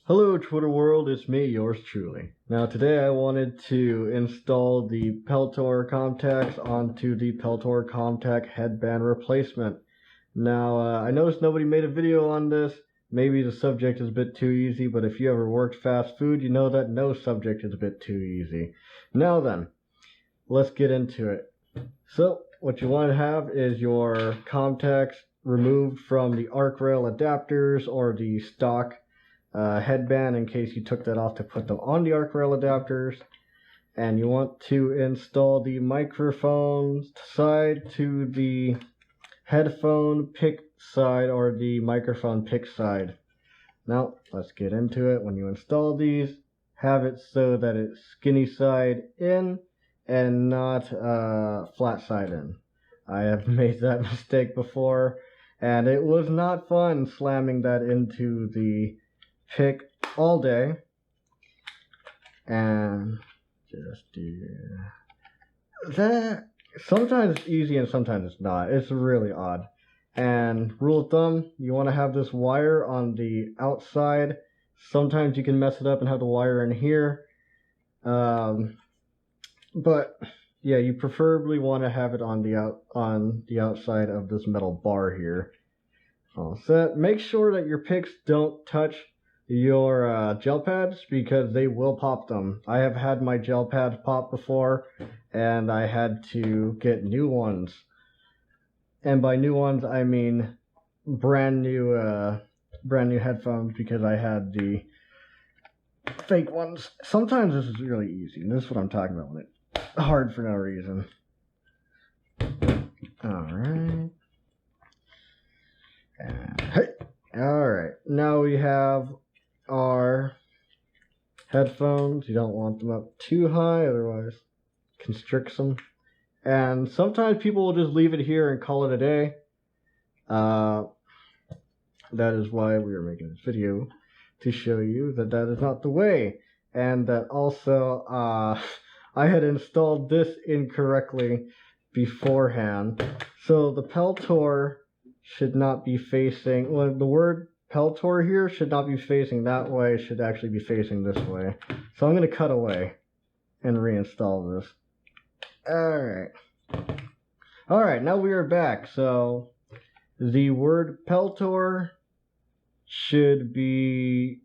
Hello Twitter world, it's me, yours truly. Now today I wanted to install the Peltor Comtacs onto the Peltor Comtac headband replacement. Now I noticed nobody made a video on this. Maybe the subject is a bit too easy, but if you ever worked fast food, you know that no subject is a bit too easy. Now then, let's get into it. So what you want to have is your Comtacs removed from the arc rail adapters or the stock headband in case you took that off to put them on the arc rail adapters, and you want to install the microphone side to the headphone pick side or the microphone pick side. Now let's get into it. When you install these, have it so that it's skinny side in and not flat side in. I have made that mistake before and it was not fun slamming that into the pick all day. And just do that. Sometimes it's easy and sometimes it's not. It's really odd. And rule of thumb, you want to have this wire on the outside. Sometimes you can mess it up and have the wire in here, but yeah, you preferably want to have it on the outside of this metal bar here. All set. Make sure that your picks don't touch your gel pads because they will pop them. I have had my gel pads pop before and I had to get new ones. And by new ones I mean brand new headphones because I had the fake ones. Sometimes this is really easy, and this is what I'm talking about when it's hard for no reason. Alright. Hey. Alright. Now we have our headphones. You don't want them up too high, otherwise it constricts them. And sometimes people will just leave it here and call it a day. That is why we are making this video, to show you that that is not the way. And that also I had installed this incorrectly beforehand. So the Peltor should not be facing, well, the word Peltor here should not be facing that way, it should actually be facing this way. So I'm going to cut away and reinstall this. Alright, now we are back. So the word Peltor should be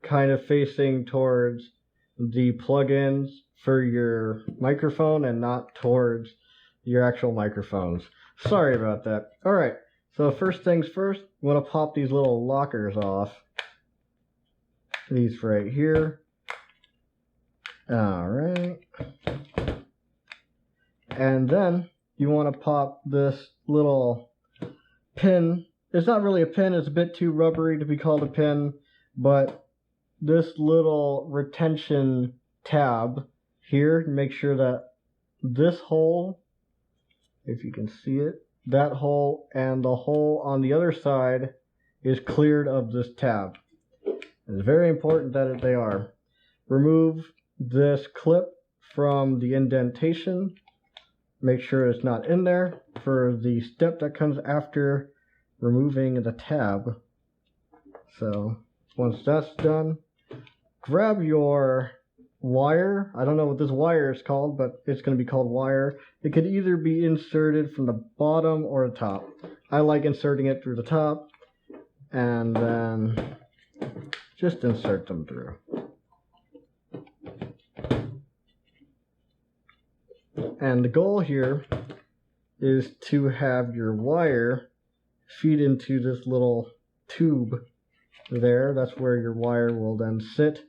kind of facing towards the plugins for your microphone and not towards your actual microphones. Sorry about that. Alright, so first things first, we want to pop these little lockers off. These right here. Alright. And then you want to pop this little pin. It's not really a pin, it's a bit too rubbery to be called a pin, but this little retention tab here, make sure that this hole, if you can see it, that hole and the hole on the other side is cleared of this tab. It's very important that they are. Remove this clip from the indentation. Make sure it's not in there for the step that comes after removing the tab. So once that's done, grab your wire. I don't know what this wire is called, but it's going to be called wire. It could either be inserted from the bottom or the top. I like inserting it through the top, and then just insert them through. And the goal here is to have your wire feed into this little tube there. That's where your wire will then sit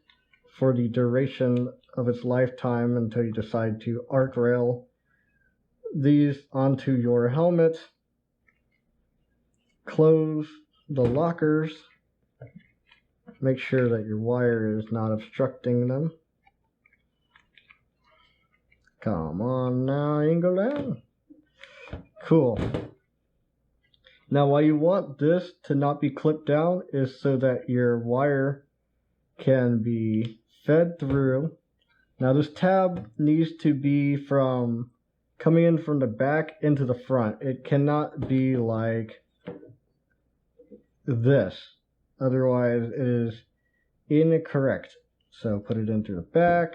for the duration of its lifetime until you decide to arc rail these onto your helmet. Close the lockers. Make sure that your wire is not obstructing them. Come on now, you can go down. Cool. Now why you want this to not be clipped down is so that your wire can be fed through. Now this tab needs to be from coming in from the back into the front. It cannot be like this. Otherwise it is incorrect. So put it into the back.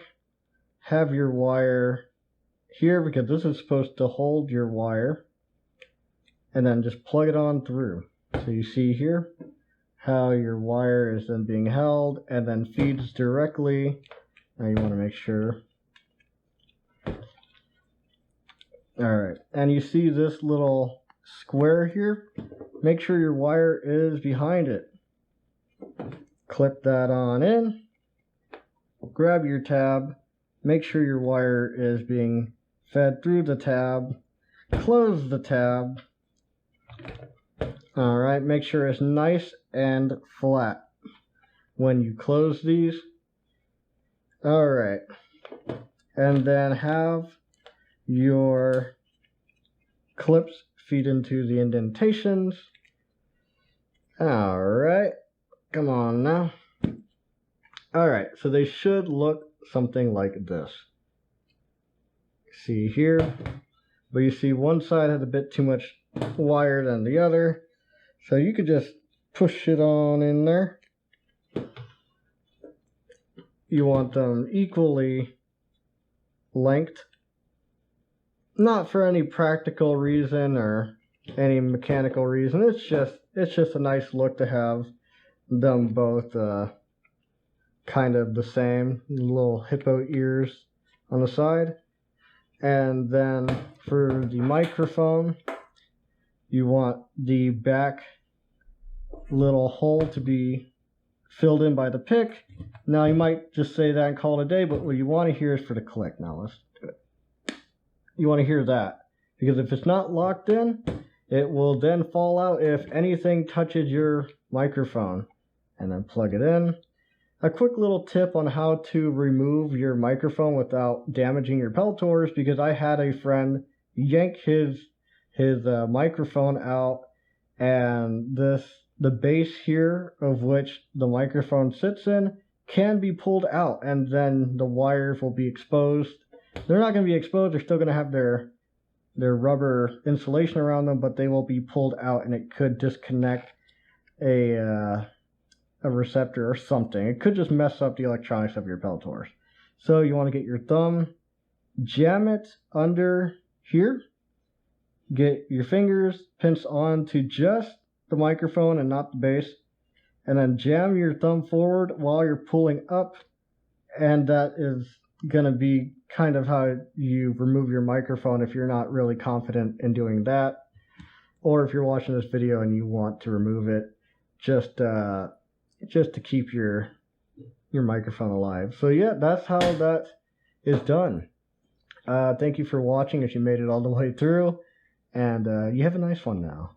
Have your wire here because this is supposed to hold your wire. And then just plug it on through. So you see here how your wire is then being held and then feeds directly. Now you want to make sure. Alright, and you see this little square here? Make sure your wire is behind it. Clip that on in. Grab your tab. Make sure your wire is being fed through the tab. Close the tab. Alright, make sure it's nice and flat when you close these. Alright, and then have your clips feed into the indentations. Alright, come on now. Alright, so they should look something like this. See here, but you see one side has a bit too much wire than the other, so you could just push it on in there. You want them equally length. Not for any practical reason or any mechanical reason. It's just a nice look to have them both kind of the same. Little hippo ears on the side. And then for the microphone, you want the back little hole to be filled in by the pick. Now you might just say that and call it a day, but what you want to hear is for the click. Now let's do it. You want to hear that, because if it's not locked in, it will then fall out if anything touches your microphone. And then plug it in. A quick little tip on how to remove your microphone without damaging your Peltors, because I had a friend yank his microphone out, and the base here of which the microphone sits in can be pulled out, and then the wires will be exposed. They're not going to be exposed, they're still going to have their rubber insulation around them, but they will be pulled out, and it could disconnect a receptor or something. It could just mess up the electronics of your Peltors. So you want to get your thumb, jam it under here, get your fingers pinched onto just the microphone and not the base, and then jam your thumb forward while you're pulling up, and that is going to be kind of how you remove your microphone if you're not really confident in doing that, or if you're watching this video and you want to remove it just to keep your microphone alive. So yeah, that's how that is done. Thank you for watching if you made it all the way through, and you have a nice one now.